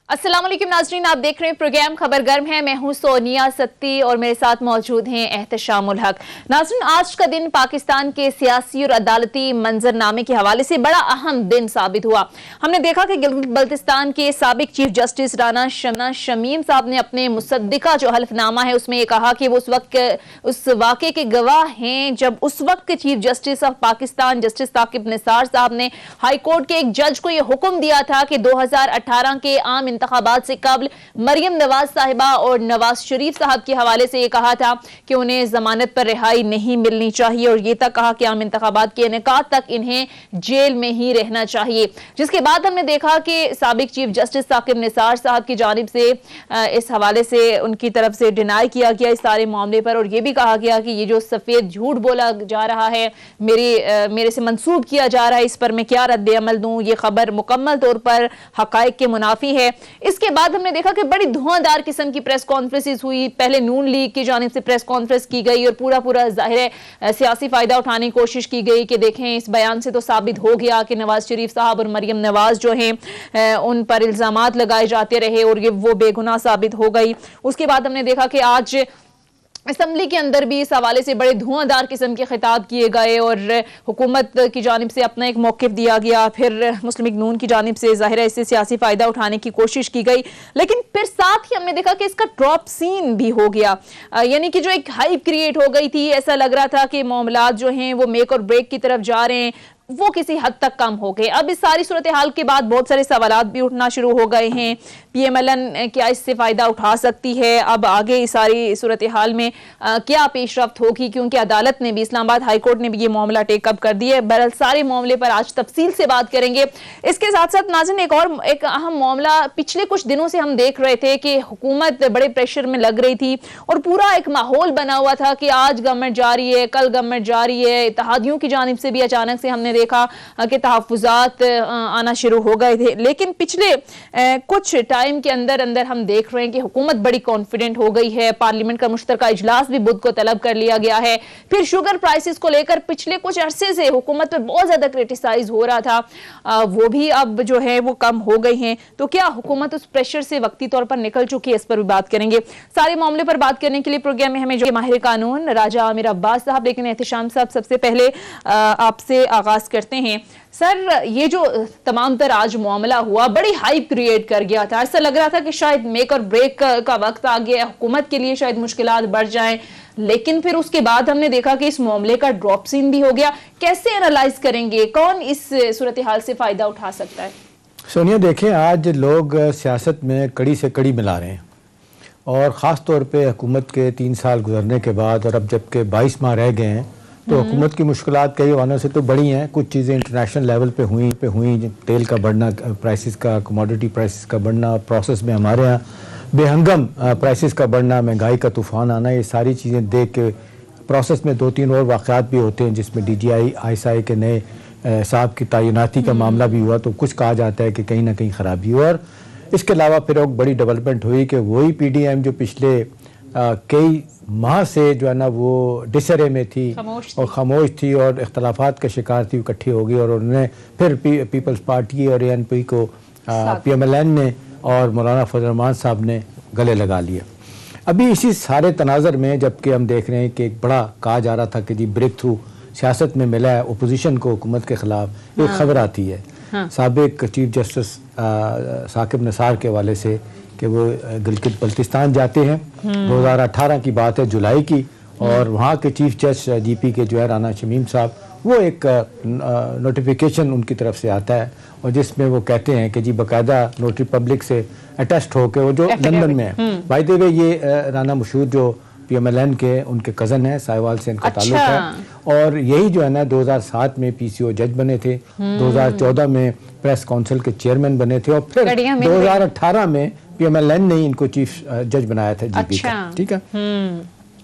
अस्सलाम वालेकुम नाज़रीन, आप देख रहे हैं प्रोग्राम खबर गर्म है। मैं हूं सोनिया सत्ती और मेरे साथ मौजूद हैं एहतशामुल हक। नाज़रीन, आज का दिन पाकिस्तान के सियासी और अदालती मंजरनामे के हवाले से बड़ा अहम दिन साबित हुआ। हमने देखा कि गिलगित बल्तिस्तान के साबिक चीफ जस्टिस राना शमीम साहब ने अपने मुसद्दिका जो हल्फनामा है उसमें ये कहा कि वो उस वाक़े के गवाह हैं जब उस वक्त के chief justice of Pakistan justice Saqib Nisar साहब ने हाई कोर्ट के एक जज को यह हुक्म दिया था कि 2018 के आम इंतखाबात से कबल मरियम नवाज साहिबा और नवाज शरीफ साहब के हवाले से यह कहा था कि उन्हें जमानत पर रिहाई नहीं मिलनी चाहिए और ये तक कहा कि आम इंतखाबात के इनेकाद तक इन्हें जेल में ही रहना चाहिए। जिसके बाद हमने देखा कि साबिक चीफ जस्टिस साकिब निसार साहब की जानिब से इस हवाले से उनकी तरफ से डिनाई किया गया इस सारे मामले पर और यह भी कहा गया कि ये जो सफेद झूठ बोला जा रहा है मेरे से मंसूब किया जा रहा है, इस पर मैं क्या रद्द अमल दूं, ये खबर मुकम्मल तौर पर हकायक के मुनाफी है। इसके बाद हमने देखा कि बड़ी धुआंधार किस्म की प्रेस कॉन्फ्रेंसेस हुई। पहले नून लीग की जानिब से प्रेस कॉन्फ्रेंस की गई और पूरा जाहिर है सियासी फायदा उठाने की कोशिश की गई कि देखें इस बयान से तो साबित हो गया कि नवाज शरीफ साहब और मरियम नवाज जो हैं उन पर इल्जामात लगाए जाते रहे और ये वो बेगुनाह साबित हो गई। उसके बाद हमने देखा कि आज असम्बली के अंदर भी इस हवाले से बड़े धुआंधार किस्म के खिताब किए गए और हुकूमत की जानिब से अपना एक मौक़िफ़ दिया गया। फिर मुस्लिम लीग नून की जानिब से ज़ाहिर है इससे सियासी फ़ायदा उठाने की कोशिश की गई, लेकिन फिर साथ ही हमने देखा कि इसका ड्रॉप सीन भी हो गया, यानी कि जो एक हाइप क्रिएट हो गई थी। ऐसा लग रहा था कि मामलात जो हैं वो मेक और ब्रेक की तरफ जा रहे हैं, वो किसी हद तक कम हो गए। अब इस सारी सूरत हाल के बाद बहुत सारे सवालात भी उठना शुरू हो गए हैं। PMLN क्या इससे फ़ायदा उठा सकती है? अब आगे इस सारी सूरत हाल में क्या पेशरफ्त होगी, क्योंकि अदालत ने भी, इस्लामाबाद हाई कोर्ट ने भी ये मामला टेकअप कर दिया है। बहरहाल सारे मामले पर आज तफसील से बात करेंगे। इसके साथ साथ नाज़रीन एक अहम मामला पिछले कुछ दिनों से हम देख रहे थे कि हुकूमत बड़े प्रेशर में लग रही थी और पूरा एक माहौल बना हुआ था कि आज गवर्नमेंट जा रही है, कल गवर्नमेंट जा रही है। इत्तेहादियों की जानिब से भी अचानक से हमने देखा कि तहफ़्फ़ुज़ात आना शुरू हो गए थे, लेकिन पिछले कुछ टाइम के अंदर अंदर हम देख रहे हैं कि हुकूमत बड़ी कॉन्फिडेंट हो गई है। पार्लियामेंट का मुश्तरका इजलास भी बुध को तलब कर लिया गया है। फिर शुगर प्राइसेस को लेकर पिछले कुछ अरसे से हुकूमत पर बहुत ज्यादा क्रिटिसाइज हो रहा था, वो भी अब जो है वो कम हो गई हैं। तो क्या हुकूमत उस प्रेशर से वक्ती तौर पर निकल चुकी है? इस पर भी बात करेंगे। सारे मामले पर बात करने के लिए प्रोग्राम में हमें जो माहिर कानून राजा आमिर अब्बास साहब, लेकिन एहतशाम साहब सबसे पहले आपसे आगाज करते हैं। सर, ये जो तमाम तर आज मामला हुआ बड़ी हाइप क्रिएट कर गया था। ऐसा लग रहा था कि शायद मेक और ब्रेक का वक्त आ गया, हुकूमत के लिए शायद मुश्किलात बढ़ जाएं, लेकिन फिर उसके बाद हमने देखा कि इस मामले का ड्रॉप सीन भी हो गया। कैसे एनालाइज करेंगे, कौन इस सूरत हाल से फायदा उठा सकता है? सोनिया, देखें, आज लोग सियासत में कड़ी से कड़ी मिला रहे हैं और ख़ास तौर पे हुकूमत के 3 साल गुजरने के बाद और अब जबकि 22 माह रह गए हैं तो हुकूमत की मुश्किलात कई वानों से तो बड़ी हैं। कुछ चीज़ें इंटरनेशनल लेवल पे हुई, तेल का बढ़ना, प्राइसेस का, कमोडिटी प्राइसेस का बढ़ना, प्रोसेस में हमारे यहाँ बेहंगम प्राइसेस का बढ़ना, महंगाई का तूफ़ान आना, ये सारी चीज़ें देख के प्रोसेस में 2-3 और वाक़यात भी होते हैं जिसमें DGI ISI के नए साहब की तैनाती का मामला भी हुआ, तो कुछ कहा जाता है कि कहीं ना कहीं ख़राबी हुई। और इसके अलावा फिर एक बड़ी डेवलपमेंट हुई कि वही PDM जो पिछले कई माह से जो है ना वो डिसरे में थी और खामोश थी और इख्तलाफात का शिकार थी, इकट्ठी हो गई और उन्होंने फिर पीपल्स पार्टी और ANP को PMLN ने और मौलाना फजल रहमान साहब ने गले लगा लिया। अभी इसी सारे तनाज़र में जबकि हम देख रहे हैं कि एक बड़ा कहा जा रहा था कि जी ब्रेक थ्रू सियासत में मिला है अपोजिशन को हुकूमत के ख़िलाफ़, एक ख़बर आती है साबिक चीफ जस्टिस साकिब निसार के हवाले से कि वो गिलगित बल्तिस्तान जाते हैं। 2018 की बात है, जुलाई की, और वहाँ के चीफ जज GP के जो है राना शमीम साहब, वो एक नोटिफिकेशन उनकी तरफ से आता है और जिसमें वो कहते हैं कि जी बाकायदा नोटरी पब्लिक से अटेस्ट होकर वो जो लंदन में है। बाय द वे ये राना मशहूर जो PMLN के उनके कज़न है, साहिवाल से इनका ताल्लुक है और यही जो है ना 2007 में PCO जज बने थे, 2014 में प्रेस काउंसिल के चेयरमैन बने थे और फिर 2018 में PMLN ने इनको चीफ जज बनाया था GP का। ठीक है,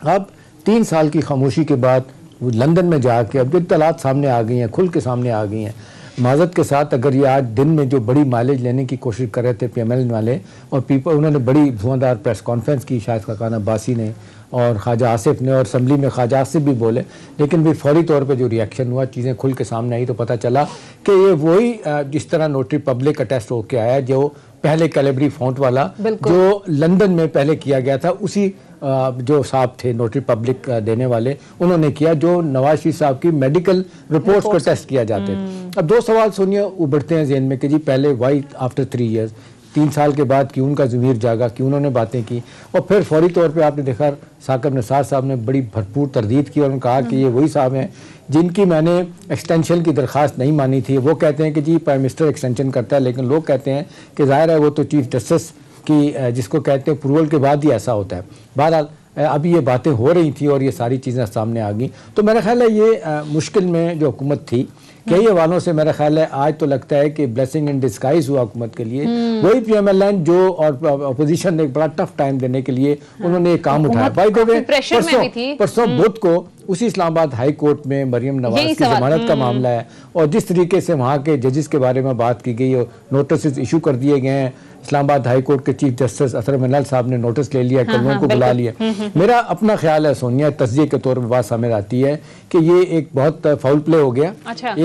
अब 3 साल की खामोशी के बाद वो लंदन में जाके अब जो इत्तलात सामने आ गई हैं, खुल के सामने आ गई हैं, माजत के साथ, अगर ये आज दिन में जो बड़ी माइलेज लेने की कोशिश कर रहे थे PMLN वाले और उन्होंने बड़ी धुआंधार प्रेस कॉन्फ्रेंस की, शायद खान अब्बासी ने और ख्वाजा आसिफ ने, और असम्बली में ख्वाजा आसिफ भी बोले, लेकिन भी फौरी तौर पे जो रिएक्शन हुआ, चीज़ें खुल के सामने आई तो पता चला कि ये वही जिस तरह नोटरी पब्लिक अटेस्ट होकर आया जो पहले कैलेबरी फॉन्ट वाला जो लंदन में पहले किया गया था, उसी जो साहब थे नोटरी पब्लिक देने वाले, उन्होंने किया, जो नवाज शरीफ साहब की मेडिकल रिपोर्ट्स को टेस्ट किया जाते। अब दो सवाल सोनिया उभरते हैं जेहन में कि जी पहले वाई आफ्टर 3 इयर्स, 3 साल के बाद क्यों उनका ज़मीर जागा, क्यों उन्होंने बातें की, और फिर फौरी तौर पे आपने देखा साकिब निसार साहब ने बड़ी भरपूर तरदीद की और उन्होंने कहा कि ये वही साहब हैं जिनकी मैंने एक्सटेंशन की दरख्वास्त नहीं मानी थी। वो कहते हैं कि जी प्राइम मिनिस्टर एक्सटेंशन करता है, लेकिन लोग कहते हैं कि ज़ाहिर है वो तो चीफ जस्टिस की जिसको कहते हैं अप्रूवल के बाद ही ऐसा होता है। बहरहाल अभी ये बातें हो रही थी और ये सारी चीज़ें सामने आ गई, तो मेरा ख्याल है ये मुश्किल में जो हुकूमत थी कई हवालों से मेरा ख्याल है आज तो लगता है कि ब्लेसिंग इन डिस्गाइज हुआ हुकूमत के लिए। वही PMLN जो और अपोजिशन ने एक बड़ा टफ टाइम देने के लिए उन्होंने एक काम उठाया। भाई परसों बुध को उसी इस्लामाबाद हाई कोर्ट में मरियम नवाज की जमानत का मामला है, और जिस तरीके से वहाँ के जजेस के बारे में बात की गई और नोटिस इशू कर दिए गए हैं, इस्लामाबाद हाई कोर्ट के चीफ जस्टिस असर मनल साहब ने नोटिस ले लिया, कलमों को बुला लिया। मेरा अपना ख्याल है सोनिया, तस्दीक के तौर पर बात सामने आती है कि ये एक बहुत फाउल प्ले हो गया।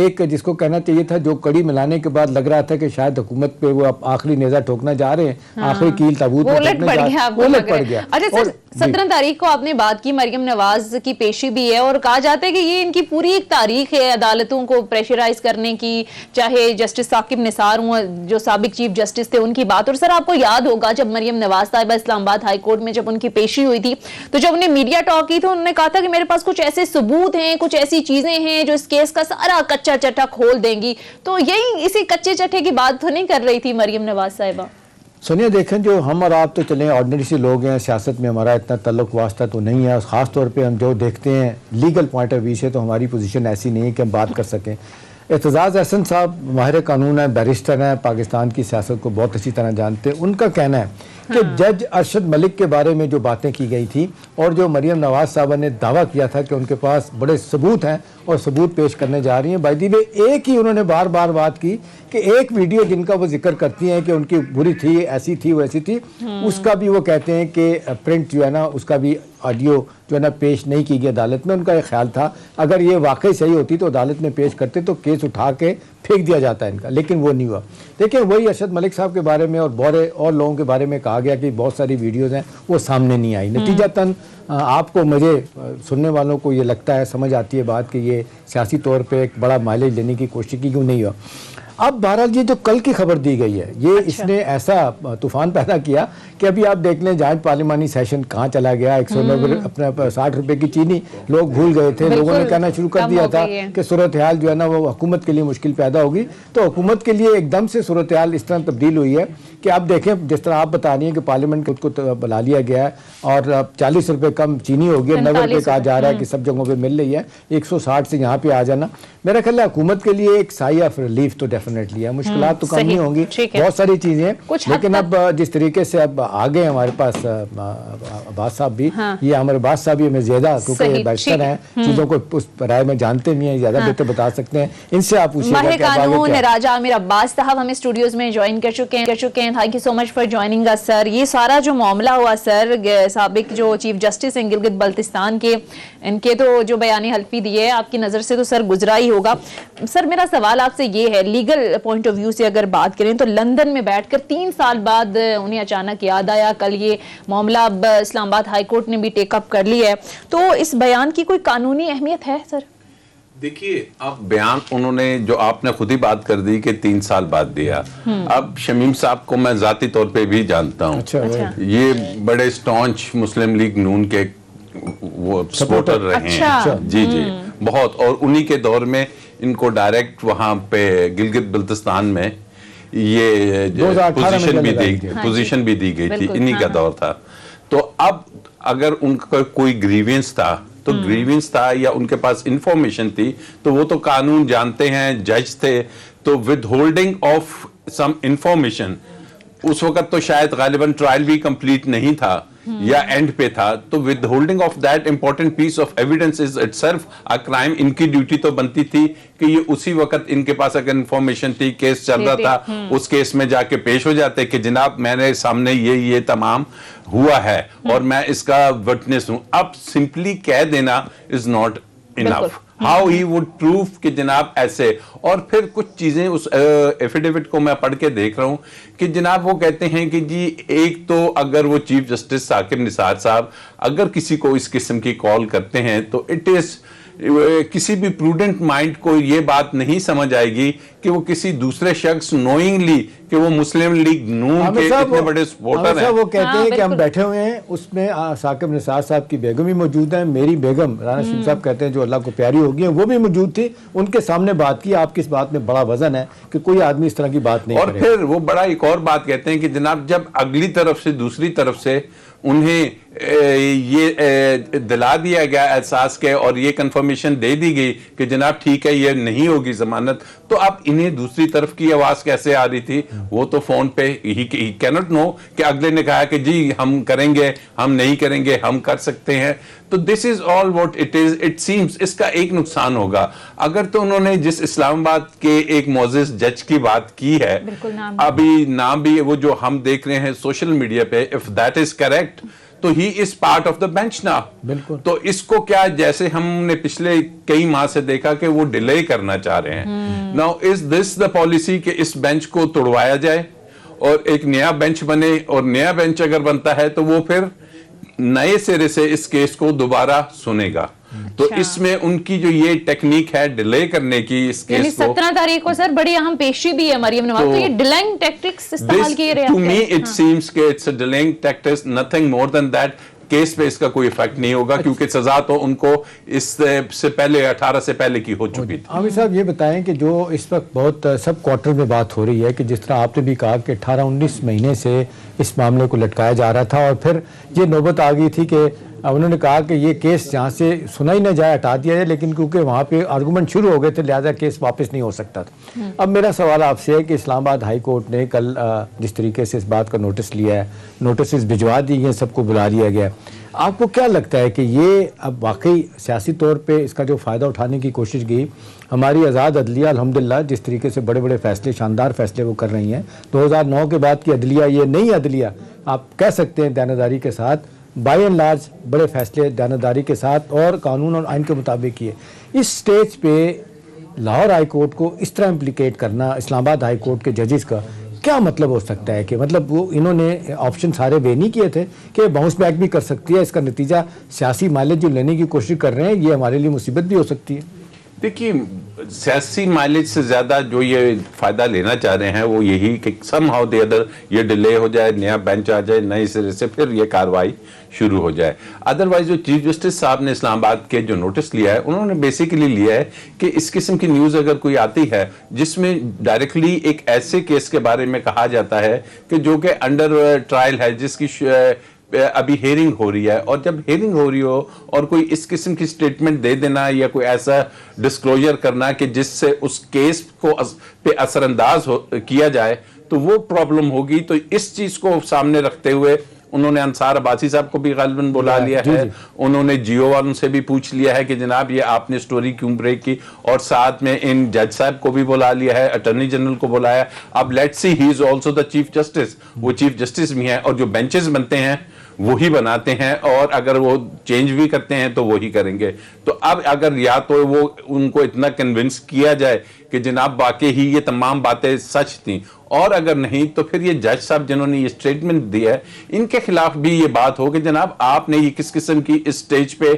एक जिसको कहना चाहिए था, जो कड़ी मिलाने के बाद लग रहा था कि शायद हुकूमत पे वो आखिरी नेजा ठोकना जा रहे हैं, आखिरी कील ताबूत में उलट पड़ गया। अच्छा सर, 17 तारीख को आपने बात की, मरियम नवाज की पेशी भी है और कहा जाता है कि ये इनकी पूरी एक तारीख है अदालतों को प्रेशराइज करने की, चाहे जस्टिस साकिब निसार हुआ जो साबिक चीफ जस्टिस थे उनकी बात। और सर आपको याद होगा जब मरियम नवाज साहिबा इस्लामाबाद हाई कोर्ट में जब उनकी पेशी हुई थी, तो जब उन्हें मीडिया टॉक की तो उन्होंने कहा था कि मेरे पास कुछ ऐसे सबूत हैं, कुछ ऐसी चीजें हैं जो इस केस का सारा कच्चा चट्टा खोल देंगी। तो यही इसी कच्चे चट्टे की बात तो नहीं कर रही थी मरियम नवाज साहिबा? सोनिया देखें, जो हम और आप तो चले ऑर्डिनरी से लोग हैं, सियासत में हमारा इतना तल्लुक वास्ता तो नहीं है, ख़ास तौर पे हम जो देखते हैं लीगल पॉइंट ऑफ व्यू से, तो हमारी पोजीशन ऐसी नहीं है कि हम बात कर सकें। एतजाज़ अहसन साहब माहिर कानून है, बैरिस्टर हैं, पाकिस्तान की सियासत को बहुत अच्छी तरह जानते हैं। उनका कहना है कि जज अरशद मलिक के बारे में जो बातें की गई थी और जो मरियम नवाज साहबा ने दावा किया था कि उनके पास बड़े सबूत हैं और सबूत पेश करने जा रही हैं, बायदी में एक ही उन्होंने बार बार बात की कि एक वीडियो जिनका वो जिक्र करती हैं कि उनकी बुरी थी, ऐसी थी, वैसी थी, उसका भी वो कहते हैं कि प्रिंट जो है ना, उसका भी ऑडियो जो है ना पेश नहीं की गई अदालत में। उनका एक ख्याल था अगर ये वाकई सही होती तो अदालत में पेश करते तो केस उठा के फेंक दिया जाता है इनका, लेकिन वो नहीं हुआ। देखिए वही अरशद मलिक साहब के बारे में और बौरे और लोगों के बारे में कहा गया कि बहुत सारी वीडियोज़ हैं वो सामने नहीं आई। नतीजतन आपको, मुझे सुनने वालों को ये लगता है, समझ आती है बात कि ये सियासी तौर पे एक बड़ा माइलेज लेने की कोशिश की, क्यों नहीं हुआ। अब बहरहाल ये जो कल की खबर दी गई है, ये इसने ऐसा तूफान पैदा किया कि अभी आप देख लें जायंट पार्लिमानी सेशन कहाँ चला गया। 190 अपना 60 रुपए की चीनी लोग भूल गए थे, लोगों ने कहना शुरू कर दिया था कि सूरत हाल जो है ना वो हुकूमत के लिए मुश्किल पैदा होगी। तो हुकूमत के लिए एकदम से सूरत हाल इस तरह तब्दील हुई है कि आप देखें, जिस तरह आप बता रही हैं कि पार्लियामेंट को बुला लिया गया है और 40 रुपये कम चीनी होगी, 90 रुपये कहा जा रहा है कि सब जगहों पर मिल रही है, 160 से यहाँ पे आ जाना। मेरा ख्याल है हुकूमत के लिए एक साई ऑफ रिलीफ तो डेफिनेटली है। मुश्किलात तो कम नहीं होंगी, बहुत सारी चीजें, लेकिन अब जिस तरीके से अब आ गए हमारे पास अब्बास साहब भी, ये हमारे अब्बास साहब भी हमें ज्यादा, क्योंकि बैरिस्टर हैं, चीजों को उस राय में जानते नहीं है, ज्यादा बेहतर बता सकते हैं, इनसे आप पूछिएगा। कानून राजा आमिर अब्बास साहब हमें स्टूडियोज में ज्वाइन कर चुके हैं। Thank you so much for joining us sir. ये सारा जो मामला हुआ सर, साबिक जो चीफ जस्टिस हैं गिलगित बल्तिस्तान के, इनके तो जो बयानी हल्फी दिए आपकी नजर से तो सर गुजरा ही होगा। सर मेरा सवाल आपसे ये है, लीगल पॉइंट ऑफ व्यू से अगर बात करें तो लंदन में बैठकर 3 साल बाद उन्हें अचानक याद आया, कल ये मामला अब इस्लामाबाद हाई कोर्ट ने भी टेकअप कर लिया है, तो इस बयान की कोई कानूनी अहमियत है सर? देखिए, अब बयान उन्होंने जो आपने खुद ही बात कर दी कि 3 साल बाद दिया। अब शमीम साहब को मैं जाती तौर पे भी जानता हूँ। अच्छा। ये बड़े स्टॉन्च मुस्लिम लीग नून के वो सपोर्टर रहे हैं। जी जी, बहुत। और उन्हीं के दौर में इनको डायरेक्ट वहां पे गिलगित बल्तिस्तान में ये पोजीशन भी दी गई थी, इन्हीं का दौर था। तो अब अगर उनका कोई ग्रीवेंस था तो ग्रीवेंस था या उनके पास इंफॉर्मेशन थी तो वो तो कानून जानते हैं, जज थे, तो with holding of some information, उस वक्त तो शायद गालिबन ट्रायल भी कंप्लीट नहीं था या एंड पे था, तो with holding of that important piece of evidence is itself a crime. इनकी ड्यूटी तो बनती थी कि ये उसी वक्त, इनके पास अगर इंफॉर्मेशन थी, केस चल रहा था, उस केस में जाके पेश हो जाते कि जनाब मैंने सामने ये तमाम हुआ है और मैं इसका विटनेस हूं। अब सिंपली कह देना is not enough. How he would prove कि जनाब ऐसे। और फिर कुछ चीजें उस एफिडेविट को मैं पढ़ के देख रहा हूं कि जनाब वो कहते हैं कि जी एक तो अगर वो चीफ जस्टिस साकिब निसार साहब अगर किसी को इस किस्म की कॉल करते हैं तो इट इज किसी भी प्रूडेंट माइंड को ये बात नहीं समझ आएगी कि वो किसी दूसरे शख्स नोइंगली कि वो मुस्लिम लीग नून के इतने बड़े सपोर्टर हैं। वो कहते हैं कि हम बैठे हुए हैं, उसमें साकिब निसार साहब की बेगम भी मौजूद है, मेरी बेगम राना शमीम साहब कहते हैं जो अल्लाह को प्यारी होगी है, वो भी मौजूद थी, उनके सामने बात की। आपकी इस बात में बड़ा वजन है कि कोई आदमी इस तरह की बात नहीं और करेगा। फिर वो बड़ा एक और बात कहते हैं कि जनाब जब अगली तरफ से दूसरी तरफ से उन्हें ये दिला दिया गया एहसास के और ये कंफर्मेशन दे दी गई कि जनाब ठीक है ये नहीं होगी जमानत, तो अब इन्हें दूसरी तरफ की आवाज कैसे आ रही थी? वो तो फोन पे ही कैनॉट नो कि अगले ने कहा कि जी हम करेंगे, हम नहीं करेंगे, हम कर सकते हैं। तो this is all what it is. It seems इसका एक नुकसान होगा अगर तो उन्होंने जिस इस्लामाबाद के एक मोअज़्ज़िज़ जज की बात की है, अभी नाम भी वो जो हम देख रहे हैं सोशल मीडिया पे, इफ दैट इज करेक्ट तो he is part of the bench ना। बिल्कुल। तो इसको क्या जैसे हमने पिछले कई माह से देखा कि वो डिले करना चाह रहे हैं। Now is this the policy कि इस बेंच को तोड़वाया जाए और एक नया बेंच बने, और नया बेंच अगर बनता है तो वो फिर नए सिरे से इस केस को दोबारा सुनेगा। तो इसमें उनकी जो ये टेक्निक है डिले करने की इस केस को, 17 तारीख को सर बड़ी अहम पेशी भी है मरियम नवाज, तो ये डिलेइंग टैक्टिक्स इस्तेमाल किए रहे हैं। टू मी इट सीम्स कि it's a delaying tactics, nothing more than that. Case पे इसका कोई इफेक्ट नहीं होगा क्योंकि सजा तो उनको इससे पहले 18 से पहले की हो चुकी थी। आमिर साहब ये बताएं कि जो इस वक्त बहुत सब क्वार्टर में बात हो रही है कि जिस तरह आपने भी कहा कि 18-19 महीने से इस मामले को लटकाया जा रहा था और फिर ये नौबत आ गई थी कि उन्होंने कहा कि ये केस जहाँ से सुना ही ना जाए हटा दिया जाए, लेकिन क्योंकि वहाँ पे आर्गूमेंट शुरू हो गए थे लिहाजा केस वापस नहीं हो सकता था। अब मेरा सवाल आपसे है कि इस्लामाबाद हाई कोर्ट ने कल जिस तरीके से इस बात का नोटिस लिया है, नोटिस भिजवा दी हैं, सबको बुला लिया गया, आपको क्या लगता है कि ये अब वाकई सियासी तौर पे इसका जो फ़ायदा उठाने की कोशिश की हमारी आज़ाद अदलिया अल्हम्दुलिल्लाह जिस तरीके से बड़े बड़े फैसले, शानदार फैसले वो कर रही हैं, 2009 के बाद की अदलिया, ये नई अदलिया आप कह सकते हैं दानादारी के साथ, बाय एंड लार्ज बड़े फैसले दानादारी के साथ और कानून और आइन के मुताबिक किए। इस स्टेज पे लाहौर हाई कोर्ट को इस तरह इम्प्लीकेट करना इस्लामाबाद हाई कोर्ट के जजेस का क्या मतलब हो सकता है? कि मतलब वो इन्होंने ऑप्शन सारे वे नहीं किए थे कि बाउंस बैक भी कर सकती है, इसका नतीजा सियासी माइलेज जो लेने की कोशिश कर रहे हैं ये हमारे लिए मुसीबत भी हो सकती है। देखिए सियासी माइलेज से ज्यादा जो ये फायदा लेना चाह रहे हैं वो यही कि समहाउ द अदर ये डिले हो जाए, नया बेंच आ जाए, नए सिरे से फिर ये कार्रवाई शुरू हो जाए। अदरवाइज जो चीफ जस्टिस साहब ने इस्लामाबाद के जो नोटिस लिया है उन्होंने बेसिकली लिया है कि इस किस्म की न्यूज अगर कोई आती है जिसमें डायरेक्टली एक ऐसे केस के बारे में कहा जाता है कि जो कि अंडर ट्रायल है, जिसकी अभी हेयरिंग हो रही है, और जब हेयरिंग हो रही हो और कोई इस किस्म की स्टेटमेंट दे देना या कोई ऐसा डिस्क्लोजर करना कि जिससे उस केस को पे असरअंदाज किया जाए तो वो प्रॉब्लम होगी। तो इस चीज को सामने रखते हुए उन्होंने अंसार अब्बासी साहब को भी गालिबन बुला लिया है, उन्होंने जियो वालों से भी पूछ लिया है कि जनाब ये आपने स्टोरी क्यों ब्रेक की, और साथ में इन जज साहब को भी बुला लिया है, अटॉर्नी जनरल को बुलाया। अब let's see, he is also the chief justice, वो चीफ जस्टिस भी हैं और जो बेंचेस बनते हैं वही बनाते हैं, और अगर वो चेंज भी करते हैं तो वही करेंगे। तो अब अगर या तो वो उनको इतना कन्विंस किया जाए कि जनाब वाकई ही ये तमाम बातें सच थी, और अगर नहीं तो फिर ये जज साहब जिन्होंने ये स्टेटमेंट दिया है इनके खिलाफ भी ये बात हो कि जनाब आपने ये किस किस्म की इस स्टेज पे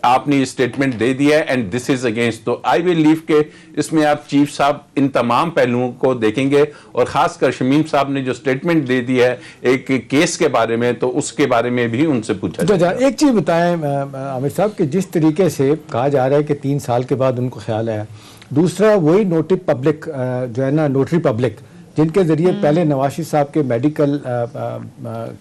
आपने ये स्टेटमेंट दे दिया है एंड दिस इज अगेंस्ट। तो आई बिलीव के इसमें आप चीफ साहब इन तमाम पहलुओं को देखेंगे, और खासकर शमीम साहब ने जो स्टेटमेंट दे दी है एक केस के बारे में, तो उसके बारे में भी उनसे पूछा जाए। एक चीज बताएं आमिर साहब कि जिस तरीके से कहा जा रहा है कि 3 साल के बाद उनको ख्याल आया, दूसरा वही नोटरी पब्लिक जो है ना, नोटरी पब्लिक जिनके जरिए पहले नवाज शरीफ साहब के मेडिकल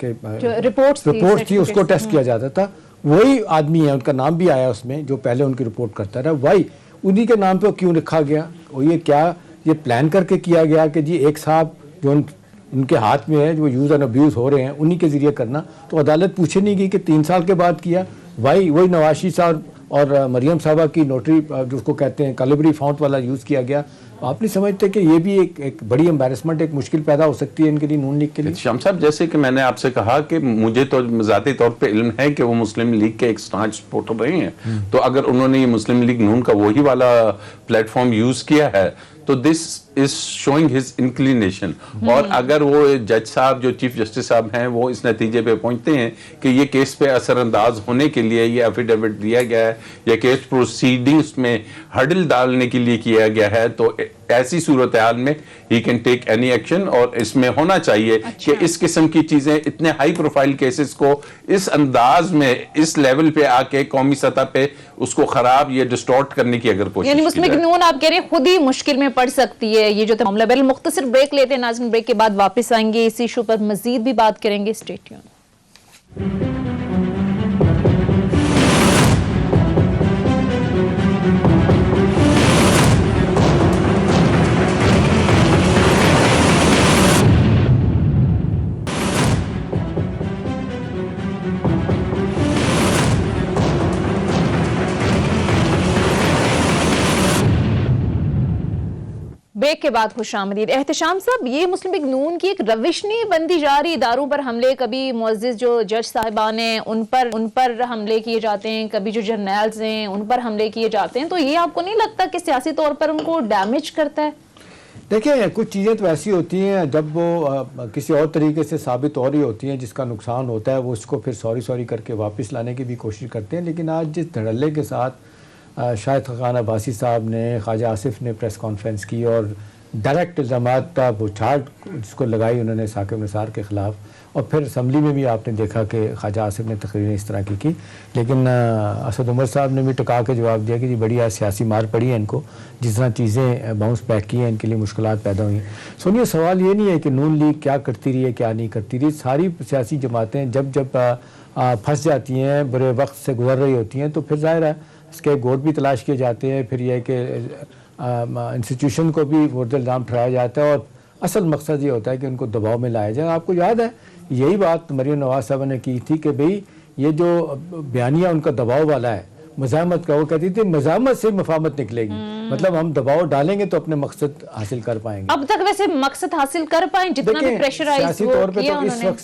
के रिपोर्ट्स थी उसको टेस्ट किया जाता था, वही आदमी है, उनका नाम भी आया उसमें जो पहले उनकी रिपोर्ट करता रहा, वही उन्हीं के नाम पे क्यों लिखा गया? और ये क्या ये प्लान करके किया गया कि जी एक साहब जो उनके हाथ में है जो यूज एंड अब्यूज हो रहे हैं उन्हीं के जरिए करना? तो अदालत पूछे नहीं गई कि 3 साल के बाद किया, वही नवाज शरीफ साहब और मरियम साहबा की नोटरी जिसको कहते हैं कैलिबरी फॉन्ट वाला यूज़ किया गया, आप नहीं समझते कि ये भी एक बड़ी एम्बैरेसमेंट, एक मुश्किल पैदा हो सकती है इनके लिए, नून लीग के लिए? शाम साहब, जैसे कि मैंने आपसे कहा कि मुझे तो ज़ाती तौर पे इल्म है कि वो मुस्लिम लीग के एक स्टांच सपोर्टर रहे हैं, तो अगर उन्होंने ये मुस्लिम लीग नून का वही वाला प्लेटफॉर्म यूज़ किया है तो this is showing his inclination. और अगर वो जज साहब जो चीफ जस्टिस साहब हैं वो इस नतीजे पे पहुंचते हैं कि ये केस पे असरअंदाज होने के लिए ये एफिडेविट दिया गया है या केस प्रोसीडिंग्स में हर्डल डालने के लिए किया गया है, तो ऐसी सूरत हाल में he can take any action. और इसमें होना चाहिए कि इस किस्म की चीजें, इतने हाई प्रोफाइल केसेस को इस अंदाज में, इस लेवल पे आके कौमी सतह पे उसको खराब या डिस्टॉर्ट करने की अगर कोशिश, यानी मुस्लिम लीग नून आप कह रहे हैं खुद ही मुश्किल में पड़ सकती है ये जो मामला। बिल मुख्तसर ब्रेक लेते हैं नाज़रीन, ब्रेक के बाद वापस आएंगे, इस इशू पर मजीद भी बात करेंगे। Stay tuned. ब्रेक के बाद खुशामदीद। एहतशाम साहब, ये मुस्लिम लीग नून की एक रविश नहीं बनती जा रही, इदारों पर हमले, कभी मुअज़्ज़िज़ जो जज साहिबान हैं उन पर हमले किए जाते हैं, कभी जो जर्नल्स हैं उन पर हमले किए जाते हैं, तो ये आपको नहीं लगता कि सियासी तौर पर उनको डैमेज करता है? देखिए, कुछ चीज़ें तो ऐसी होती हैं जब वो किसी और तरीके से साबित हो रही होती हैं, जिसका नुकसान होता है, वो उसको फिर सॉरी करके वापस लाने की भी कोशिश करते हैं। लेकिन आज जिस धड़ल्ले के साथ शाहिद खान अब्बासी साहब ने, ख्वाजा आसिफ ने प्रेस कॉन्फ्रेंस की और डायरेक्ट इल्ज़ामात का बुछाड़ जिसको लगाई उन्होंने साकिब निसार के ख़िलाफ़, और फिर असम्बली में भी आपने देखा कि ख्वाजा आसिफ ने तकरीरें इस तरह की। लेकिन असद उमर साहब ने भी टका के जवाब दिया कि जी बड़ी आज सियासी मार पड़ी है इनको, जिस तरह चीज़ें बाउंस बैक की हैं, इनके लिए मुश्किलात पैदा हुई हैं। सुनिए, सवाल ये नहीं है कि नून लीग क्या करती रही है क्या नहीं करती रही, सारी सियासी जमातें जब फंस जाती हैं, बुरे वक्त से गुजर रही होती हैं, तो फिर ज़ाहिर है इसके गोद भी तलाश किए जाते हैं, फिर यह कि इंस्टीट्यूशन को भी मुर्द इल्ज़ाम ठहराया जाता है, और असल मकसद ये होता है कि उनको दबाव में लाया जाए। आपको याद है यही बात मरियम नवाज साहब ने की थी कि भाई ये जो बयानिया उनका दबाव वाला है, मज़ाहमत का, वो कहती थी मज़ाहमत से मफाहमत निकलेगी, मतलब हम दबाव डालेंगे तो अपने मकसद हासिल कर पाएंगे। अब तक वैसे मकसद हासिल कर पाए जितना भी प्रेशराइज सियासी तौर पे तो इस वक्त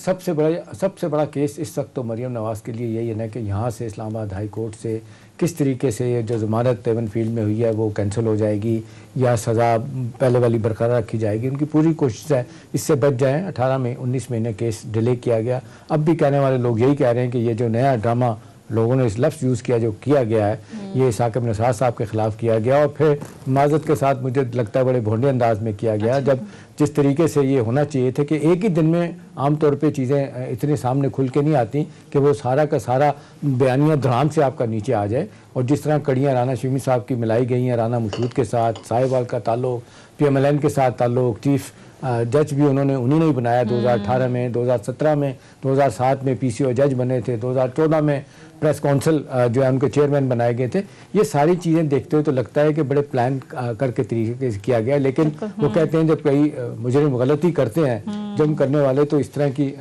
सबसे बड़ा केस इस वक्त तो मरियम नवाज के लिए यही है ना कि यहाँ से इस्लामाबाद हाई कोर्ट से किस तरीके से ये जो ज़मानत एवन फील्ड में हुई है वो कैंसिल हो जाएगी या सज़ा पहले वाली बरकरार रखी जाएगी। उनकी पूरी कोशिश है इससे बच जाएँ। 19 महीने केस डिले किया गया। अब भी कहने वाले लोग यही कह रहे हैं कि ये जो नया ड्रामा लोगों ने इस लफ्ज़ यूज़ किया जो किया गया है, ये साकिब निसार साहब के ख़िलाफ़ किया गया, और फिर माज़रत के साथ मुझे लगता है बड़े भोंडे अंदाज में किया गया। जब जिस तरीके से ये होना चाहिए थे कि एक ही दिन में आम तौर पे चीज़ें इतने सामने खुल के नहीं आती कि वो सारा का सारा बयानिया धराम से आपका नीचे आ जाए, और जिस तरह कड़ियाँ राना शमी साहब की मिलाई गई हैं राना मसूद के साथ, साहिबाल का ताल्लुक PMLN के साथ ताल्लुक, चीफ जज भी उन्हीं ने ही बनाया 2018 में, 2017 में, 2007 में PCO जज बने थे, 2014 में प्रेस काउंसिल जो है उनके चेयरमैन बनाए गए थे। ये सारी चीज़ें देखते हुए तो लगता है कि बड़े प्लान करके तरीके से किया गया। लेकिन वो कहते हैं जब कई मुजरिम गलती करते हैं, जुर्म करने वाले, तो इस तरह की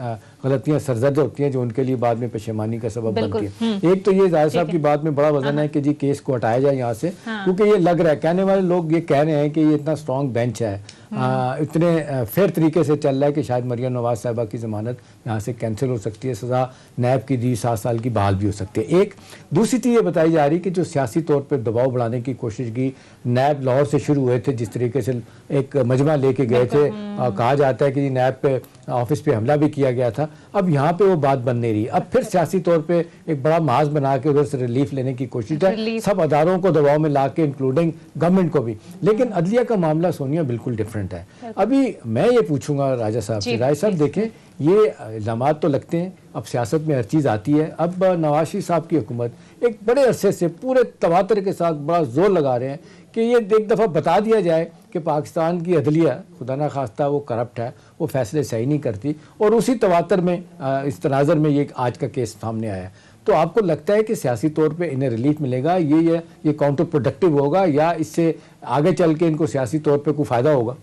गलतियां सरजद होती हैं जो उनके लिए बाद में पशेमानी का सबब बनती है। एक तो ये जाहिर साहब की बात में बड़ा वजन है कि जी केस को हटाया जाए यहाँ से, क्योंकि ये लग रहा है, कहने वाले लोग ये कह रहे हैं कि ये इतना स्ट्रॉन्ग बेंच है, इतने फेयर तरीके से चल रहा है कि शायद मरियम नवाज साहिबा की ज़मानत यहाँ से कैंसिल हो सकती है, सज़ा नैब की दी 7 साल की बहाल भी हो सकती है। एक दूसरी चीज़ ये बताई जा रही कि जो सियासी तौर पर दबाव बढ़ाने की कोशिश की, नैब लाहौर से शुरू हुए थे, जिस तरीके से एक मजमा लेके गए थे, कहा जाता है कि नैब पे ऑफिस पे हमला भी किया गया था। अब यहाँ पे वो बात बन नहीं रही, अब फिर सियासी तौर पे एक बड़ा माज बना के उधर से रिलीफ लेने की कोशिश है, सब अदारों को दबाव में ला के, इंक्लूडिंग गवर्नमेंट को भी। लेकिन अदलिया का मामला सोनिया बिल्कुल डिफरेंट है। अभी मैं ये पूछूंगा राजा साहब से, राय साहब देखें, ये इल्ज़ामात तो लगते हैं, अब सियासत में हर चीज़ आती है। अब नवाज शरीफ साहब की हुकूमत एक बड़े अरसे से पूरे तवातर के साथ बड़ा जोर लगा रहे हैं कि ये एक दफ़ा बता दिया जाए कि पाकिस्तान की अदलिया खुदा ना खास्ता वो करप्ट है, वो फैसले सही नहीं करती, और उसी तवातर में इस तनाज़र में ये आज का केस सामने आया। तो आपको लगता है कि सियासी तौर पे इन्हें रिलीफ मिलेगा, ये काउंटर प्रोडक्टिव होगा, या इससे आगे चल के इनको सियासी तौर पे कोई फ़ायदा होगा?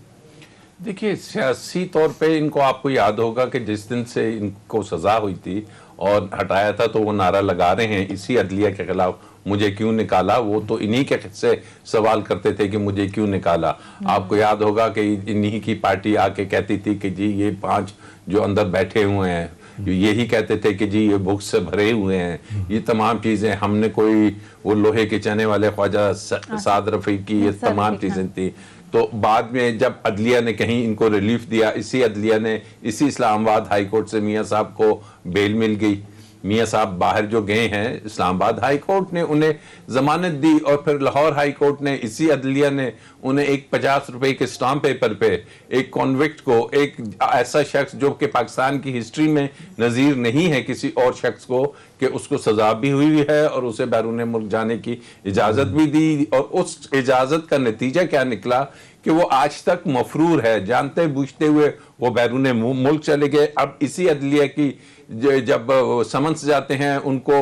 देखिए, सियासी तौर पे इनको, आपको याद होगा कि जिस दिन से इनको सजा हुई थी और हटाया था, तो वो नारा लगा रहे हैं इसी अदलिया के खिलाफ, मुझे क्यों निकाला। वो तो इन्हीं के से सवाल करते थे कि मुझे क्यों निकाला। आपको याद होगा कि इन्हीं की पार्टी आके कहती थी कि जी ये 5 जो अंदर बैठे हुए हैं, यही कहते थे कि जी ये भूख से भरे हुए हैं। ये तमाम चीज़ें, हमने कोई वो लोहे के चने वाले ख्वाजा साद रफ़ी की ये तमाम चीज़ें थी। तो बाद में जब अदलिया ने कहीं इनको रिलीफ दिया, इसी अदलिया ने, इसी इस्लामाबाद हाई कोर्ट से मियाँ साहब को बेल मिल गई। मियाँ साहब बाहर जो गए हैं, इस्लामाबाद हाई कोर्ट ने उन्हें जमानत दी, और फिर लाहौर हाई कोर्ट ने, इसी अदलिया ने उन्हें एक 50 रुपए के स्टाम्प पेपर पे एक कॉन्विक्ट को, एक ऐसा शख्स जो कि पाकिस्तान की हिस्ट्री में नज़ीर नहीं है किसी और शख्स को, कि उसको सजा भी हुई है और उसे बैरून मुल्क जाने की इजाज़त भी दी। और उस इजाज़त का नतीजा क्या निकला कि वो आज तक मफरूर है, जानते बूझते हुए वो बैरून मुल्क चले गए। अब इसी अदलिया की जब समन्स जाते हैं, उनको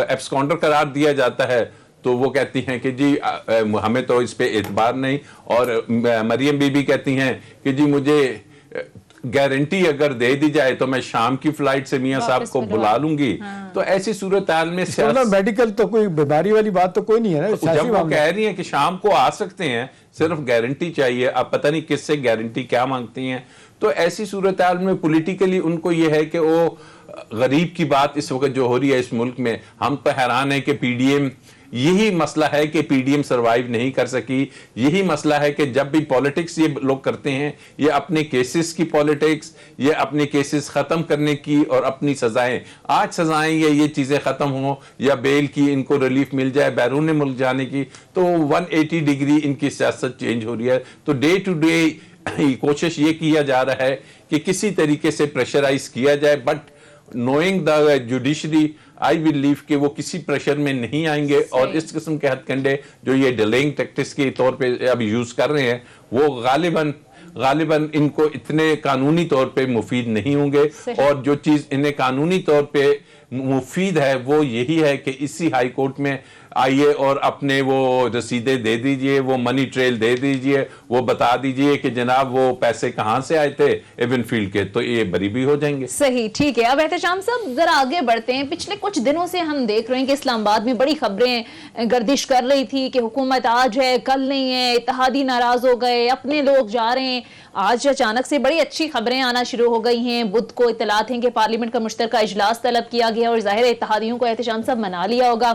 एब्सकॉन्डर करार दिया जाता है, तो वो कहती हैं कि जी हमें तो इस पे एतबार नहीं। और मरियम बीबी कहती हैं कि जी मुझे गारंटी अगर दे दी जाए तो मैं शाम की फ्लाइट से मियाँ साहब को बुला लूंगी। हाँ। तो ऐसी सूरत हाल में मेडिकल तो कोई बीमारी वाली बात तो कोई नहीं है ना। जब वो कह रही हैं कि शाम को आ सकते हैं, सिर्फ गारंटी चाहिए, अब पता नहीं किससे गारंटी क्या मांगती हैं। तो ऐसी सूरत हाल में पॉलिटिकली उनको ये है कि वो गरीब की बात इस वक्त जो हो रही है इस मुल्क में, हम तो हैरान है कि पीडीएम, यही मसला है कि पीडीएम सरवाइव नहीं कर सकी। यही मसला है कि जब भी पॉलिटिक्स ये लोग करते हैं, ये अपने केसेस की पॉलिटिक्स, ये अपने केसेस खत्म करने की और अपनी सजाएं, आज सजाएं या ये चीजें खत्म हो या बेल की इनको रिलीफ मिल जाए बैरून मुल्क जाने की, तो 180 डिग्री इनकी सियासत चेंज हो रही है। तो डे टू डे कोशिश ये किया जा रहा है कि किसी तरीके से प्रेशराइज किया जाए, but knowing the judiciary, I believe कि वो किसी प्रेशर में नहीं आएंगे। और इस किस्म के हथकंडे जो ये डिलेइंग टैक्टिक्स के तौर पे अब यूज कर रहे हैं, वो गालिबन इनको इतने कानूनी तौर पे मुफीद नहीं होंगे। और जो चीज इन्हें कानूनी तौर पे मुफीद है वो यही है कि इसी हाई कोर्ट में आइए और अपने वो रसीदें दे दीजिए, वो मनी ट्रेल दे दीजिए, वो बता दीजिए कि जनाब वो पैसे कहां से आए थे इवन फील्ड के, तो ये बरी भी हो जाएंगे। सही, ठीक है। अब एहतशाम साहब जरा आगे बढ़ते हैं। पिछले कुछ दिनों से हम देख रहे हैं कि इस्लामाबाद में बड़ी खबरें गर्दिश कर रही थी कि हुकूमत आज है कल नहीं है, इत्तेहादी नाराज हो गए, अपने लोग जा रहे हैं। आज अचानक से बड़ी अच्छी खबरें आना शुरू हो गई हैं। बुध को इत्तलात हैं कि पार्लियामेंट का मुश्तरका इजलास तलब किया गया और जाहिर है इत्तेहादियों को एहतशाम साहब मना लिया होगा।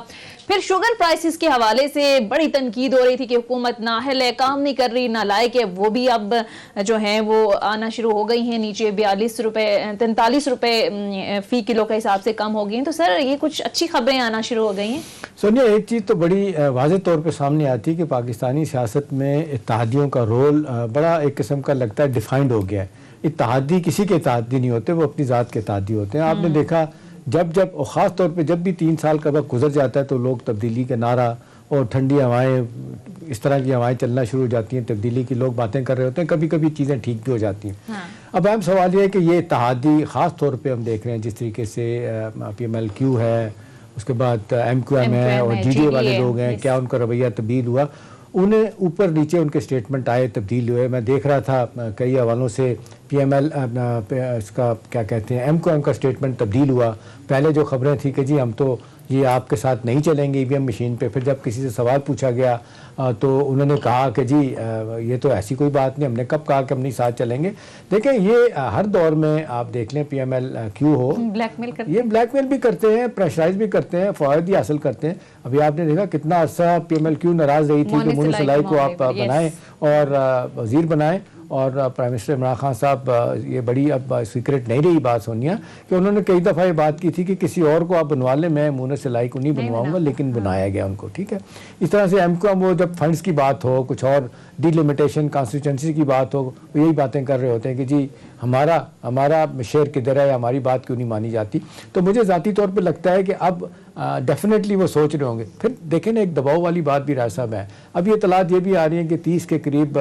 फिर शुगर प्राइसेस के हवाले से बड़ी तनकीद हो रही थी कि हुकूमत नाअहल है, काम नहीं कर रही, नालायक है। वो भी अब जो है वो आना शुरू हो गई हैं नीचे, 42 रुपए 43 रुपए फी किलो के हिसाब से कम हो गई हैं। तो सर ये कुछ अच्छी खबरें आना शुरू हो गई हैं। सोनिया, एक चीज़ तो बड़ी वाज़ेह तौर पे सामने आती है कि पाकिस्तानी सियासत में इत्तेहादियों का रोल बड़ा एक किस्म का लगता है डिफाइंड हो गया है। इत्तेहादी किसी के इत्तेहादी नहीं होते, वो अपनी ज़ात के इत्तेहादी होते हैं। आपने देखा जब और ख़ास तौर पे जब भी 3 साल का वक्त गुजर जाता है तो लोग तब्दीली का नारा और ठंडी हवाएं, इस तरह की हवाएं चलना शुरू हो जाती हैं, तब्दीली की लोग बातें कर रहे होते हैं, कभी कभी चीज़ें ठीक भी हो जाती हैं। हाँ। अब अहम सवाल ये है कि ये इत्तेहादी ख़ास तौर पे हम देख रहे हैं जिस तरीके से PMLQ है, उसके बाद MQM है और GDA वाले लोग हैं, क्या उनका रवैया तब्दील हुआ, उन्हें ऊपर नीचे उनके स्टेटमेंट आए, तब्दील हुए। मैं देख रहा था कई हवालों से PML इसका क्या कहते हैं MQM का स्टेटमेंट तब्दील हुआ। पहले जो खबरें थी कि जी हम तो ये आपके साथ नहीं चलेंगे EVM मशीन पे, फिर जब किसी से सवाल पूछा गया तो उन्होंने कहा कि जी ये तो ऐसी कोई बात नहीं, हमने कब कहा कि हम नहीं साथ चलेंगे। देखें ये हर दौर में आप देख लें PMLQ हो, ब्लैकमेल करते ये ब्लैकमेल भी करते हैं, प्रेशराइज भी करते हैं, फ़वाद भी हासिल करते हैं। अभी आपने देखा कितना अर्सा PMLQ नाराज़ रही थी कि मोनी सलाई को आप बनाएं और वज़ीर बनाएं, और प्राइम मिनिस्टर इमरान खान साहब, ये बड़ी अब सीक्रेट नहीं रही बात सोनिया कि उन्होंने कई दफ़ा ये बात की थी कि किसी और को आप बनवा लें, मैं मुन सिलाई को नहीं बनवाऊंगा, लेकिन बनाया गया उनको। ठीक है, इस तरह से MQM वो जब फंड्स की बात हो, कुछ और डिलिमिटेशन कॉन्स्टिट्यूंसी की बात हो, वो यही बातें कर रहे होते हैं कि जी हमारा शेयर किधर है, हमारी बात क्यों नहीं मानी जाती। तो मुझे ज़ाती तौर पे लगता है कि अब डेफिनेटली वो सोच रहे होंगे। फिर देखें ना, एक दबाव वाली बात भी राय साहब है। अब ये इत्तलात ये भी आ रही है कि 30 के करीब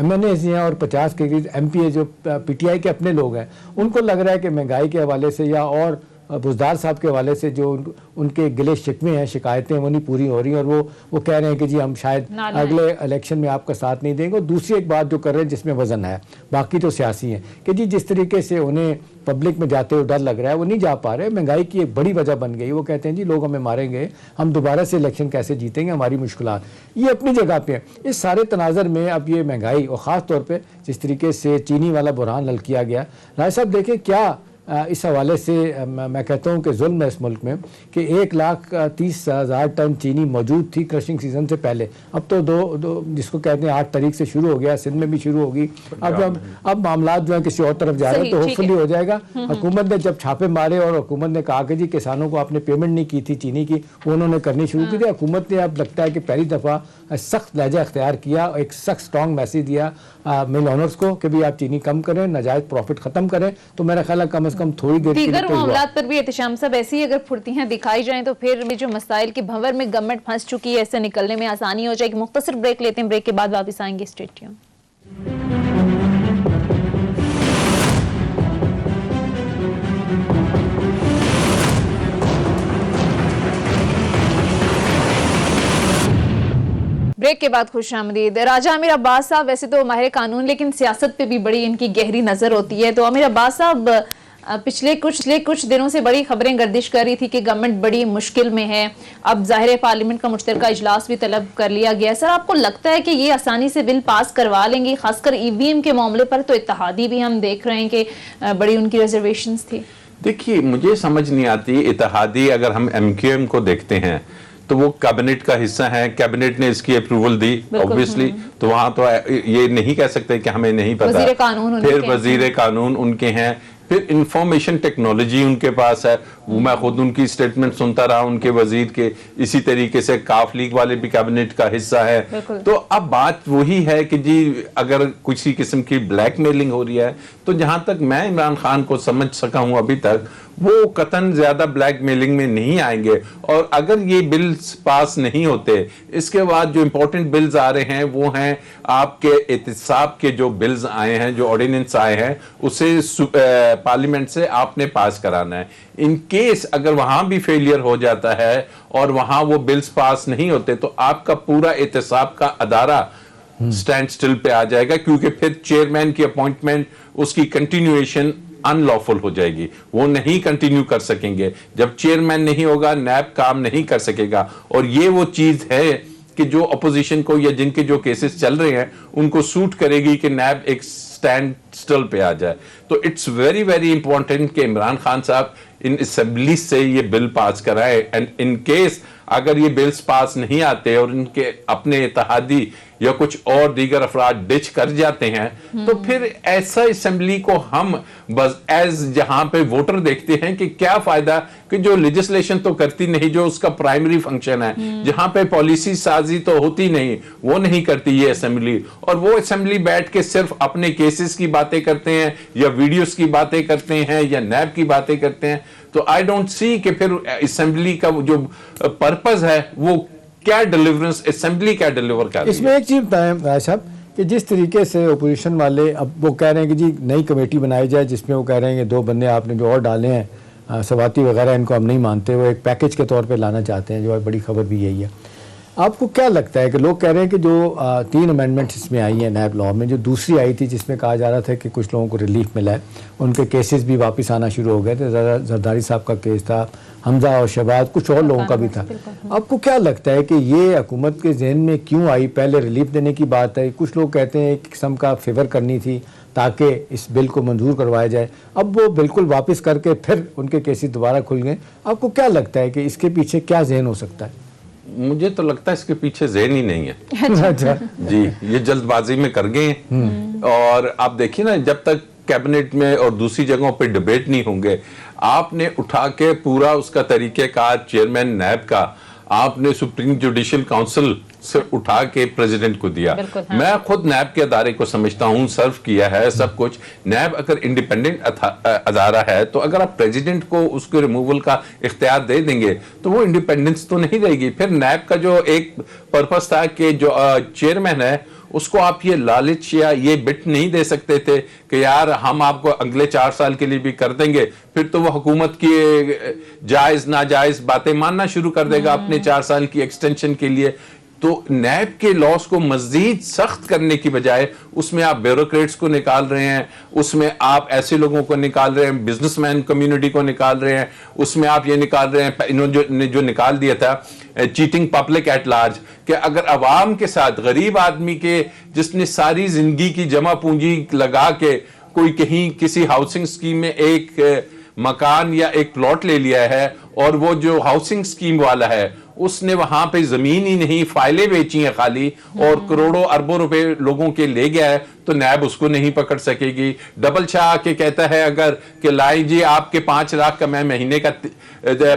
MNAs हैं और 50 के करीब MPA जो PTI के अपने लोग हैं, उनको लग रहा है कि महंगाई के हवाले से या और बुजदार साहब के हवाले से जो उनके गिले शिकवे हैं, शिकायतें वो नहीं पूरी हो रही, और वो कह रहे हैं कि जी हम शायद अगले इलेक्शन में आपका साथ नहीं देंगे। और दूसरी एक बात जो कर रहे हैं जिसमें वजन है, बाकी तो सियासी हैं, कि जी जिस तरीके से उन्हें पब्लिक में जाते हुए डर लग रहा है वो नहीं जा पा रहे। महंगाई की एक बड़ी वजह बन गई। वो कहते हैं जी लोग हमें मारेंगे, हम दोबारा से इलेक्शन कैसे जीतेंगे, हमारी मुश्किलात ये अपनी जगह पे है। इस सारे तनाजर में अब ये महंगाई और ख़ास तौर पे जिस तरीके से चीनी वाला बुरहान हल किया गया, राय साहब देखें क्या इस हवाले से मैं कहता हूँ कि जुल्म है इस मुल्क में कि 1,30,000 टन चीनी मौजूद थी क्रशिंग सीजन से पहले। अब तो दो जिसको कहते हैं 8 तारीख से शुरू हो गया, सिंध में भी शुरू होगी। अब मामला जो है किसी और तरफ जा रहे हैं, तो होपफुली हो जाएगा। हुकूमत ने जब छापे मारे और हुकूमत ने कहा कि जी किसानों को आपने पेमेंट नहीं की थी चीनी की, वो उन्होंने करनी शुरू की थी। हुकूमत ने अब लगता है कि पहली दफ़ा सख्त लहजा अख्तियार किया, एक सख्त स्ट्रॉन्ग मैसेज दिया मिल ऑनर्स को कि भी आप चीनी कम करें, नाजायज प्रॉफिट खत्म करें। तो मेरा ख्याल है कम से कम थोड़ी देर दीगर मामलात पर भी एहतशाम साहब ऐसी अगर फुर्तियां दिखाई जाएं तो फिर जो मसाइल की भंवर में गवर्नमेंट फंस चुकी है, इससे निकलने में आसानी हो जाएगी। मुख्तसर ब्रेक लेते हैं, ब्रेक के बाद वापस आएंगे। Stay tuned. ब्रेक के बाद खुश आमदीद। राजा आमिर अब्बास साहब वैसे तो माहिर कानून, लेकिन सियासत पे भी बड़ी इनकी गहरी नजर होती है। तो आमिर अब्बास साहब पिछले कुछ दिनों से बड़ी खबरें गर्दिश कर रही थी कि गवर्नमेंट बड़ी मुश्किल में है। अब ज़ाहिर है पार्लियामेंट का मुश्तरका इजलास भी तलब कर लिया गया। सर आपको लगता है कि ये आसानी से बिल पास करवा लेंगे? खासकर ईवीएम के मामले पर तो इत्तेहादी भी हम देख रहे हैं कि बड़ी उनकी रिजर्वेशंस थी। देखिए मुझे समझ नहीं आती, इत्तेहादी अगर हम एमक्यूएम को देखते हैं तो वो कैबिनेट का हिस्सा है, कैबिनेट ने इसकी अप्रूवल दी ऑब्वियसली, तो वहां तो ये नहीं कह सकते कि हमें नहीं पता। वजीर कानून फिर वजीर कानून उनके हैं, फिर इंफॉर्मेशन टेक्नोलॉजी उनके पास है। वो मैं खुद उनकी स्टेटमेंट सुनता रहा उनके वजीर के। इसी तरीके से काफ लीग वाले भी कैबिनेट का हिस्सा है। तो अब बात वही है कि जी अगर किसी किस्म की ब्लैकमेलिंग हो रही है, तो जहां तक मैं इमरान खान को समझ सका हूं अभी तक, वो कतन ज्यादा ब्लैकमेलिंग में नहीं आएंगे। और अगर ये बिल्स पास नहीं होते, इसके बाद जो इंपॉर्टेंट बिल्स आ रहे हैं वो हैं आपके एहतिसाब के जो बिल्स आए हैं, जो ऑर्डिनेंस आए हैं, उसे पार्लियामेंट से आपने पास कराना है। इन केस अगर वहां भी फेलियर हो जाता है और वहां वो बिल्स पास नहीं होते, तो आपका पूरा एहतिसाब का अदारा स्टैंड स्टिल पे आ जाएगा, क्योंकि फिर चेयरमैन की अपॉइंटमेंट, उसकी कंटिन्यूएशन अनलॉफुल हो जाएगी। वो नहीं कंटिन्यू कर सकेंगे। जब चेयरमैन नहीं होगा, नैब काम नहीं कर सकेगा। और ये वो चीज है कि जो अपोजिशन को या जिनके जो केसेस चल रहे हैं उनको सूट करेगी कि नैब एक स्टैंड स्टिल पे आ जाए। तो इट्स वेरी वेरी इंपॉर्टेंट कि इमरान खान साहब इन असेंबली से ये बिल पास कराए। एंड इन केस अगर ये बिल्स पास नहीं आते और इनके अपने इत्तेहादी या कुछ और दीगर अफराद डिच कर जाते हैं, तो फिर ऐसा असेंबली को हम बस एज जहां पे वोटर देखते हैं कि क्या फायदा कि जो लेजिस्लेशन तो करती नहीं, जो उसका प्राइमरी फंक्शन है, जहां पे पॉलिसी साजी तो होती नहीं, वो नहीं करती ये असेंबली। और वो असेंबली बैठ के सिर्फ अपने केसेस की बातें करते हैं या वीडियोस की बातें करते हैं या नैब की बातें करते हैं। तो आई डोंट सी कि फिर असेंबली का जो पर्पस है वो क्या डिलीवरेंस, असेंबली क्या डिलीवर कर रही है। इसमें एक चीज बताएं साहब कि जिस तरीके से ओपोजिशन वाले अब वो कह रहे हैं कि जी नई कमेटी बनाई जाए, जिसमें वो कह रहे हैं कि 2 बंदे आपने जो और डाले हैं सवाती वगैरह, इनको हम नहीं मानते, वो एक पैकेज के तौर पे लाना चाहते हैं, जो है बड़ी खबर भी यही है। आपको क्या लगता है कि लोग कह रहे हैं कि जो 3 अमेंडमेंट्स इसमें आई हैं नैब लॉ में, जो दूसरी आई थी जिसमें कहा जा रहा था कि कुछ लोगों को रिलीफ मिला है, उनके केसेस भी वापस आना शुरू हो गए थे, जरदारी साहब का केस था, हमजा और शहबाज, कुछ और लोगों का भी था। आपको क्या लगता है कि ये हुकूमत के जहन में क्यों आई? पहले रिलीफ देने की बात है, कुछ लोग कहते हैं एक किस्म का फेवर करनी थी ताकि इस बिल को मंजूर करवाया जाए, अब वो बिल्कुल वापस करके फिर उनके केसेस दोबारा खुल गए। आपको क्या लगता है कि इसके पीछे क्या जहन हो सकता है? मुझे तो लगता है इसके पीछे ज़हन ही नहीं है। अच्छा जी, ये जल्दबाजी में कर गए हैं। और आप देखिए ना, जब तक कैबिनेट में और दूसरी जगहों पे डिबेट नहीं होंगे, आपने उठा के पूरा उसका तरीक़ेकार चेयरमैन नैब का आपने सुप्रीम जुडिशियल काउंसिल से उठा के प्रेसिडेंट को दिया। हाँ। मैं खुद नैब के अदारे को समझता हूं, सर्व किया है सब कुछ। नैब अगर इंडिपेंडेंट अदारा है, तो अगर आप प्रेसिडेंट को उसके रिमूवल का इख्तियार दे देंगे तो वो इंडिपेंडेंस तो नहीं रहेगी। फिर नैब का जो एक पर्पस था कि जो चेयरमैन है उसको आप ये लालच या ये बिट नहीं दे सकते थे कि यार हम आपको अगले 4 साल के लिए भी कर देंगे, फिर तो वो हुकूमत की जायज नाजायज बातें मानना शुरू कर देगा अपने 4 साल की एक्सटेंशन के लिए। तो नैब के लॉस को मजीद सख्त करने की बजाय उसमें आप ब्यूरोक्रेट्स को निकाल रहे हैं, उसमें आप ऐसे लोगों को निकाल रहे हैं, बिजनेसमैन कम्युनिटी को निकाल रहे हैं, उसमें आप ये निकाल रहे हैं, इन्होंने जो निकाल दिया था चीटिंग पब्लिक एट लार्ज, कि अगर अवाम के साथ गरीब आदमी के जिसने सारी जिंदगी की जमा पूंजी लगा के कोई कहीं किसी हाउसिंग स्कीम में एक मकान या एक प्लॉट ले लिया है और वो जो हाउसिंग स्कीम वाला है उसने वहां पे जमीन ही नहीं फाइलें बेची हैं खाली और करोड़ों अरबों रुपए लोगों के ले गया है, तो नैब उसको नहीं पकड़ सकेगी। डबल शाह के कहता है अगर कि लाई जी आपके 5 लाख का मैं महीने का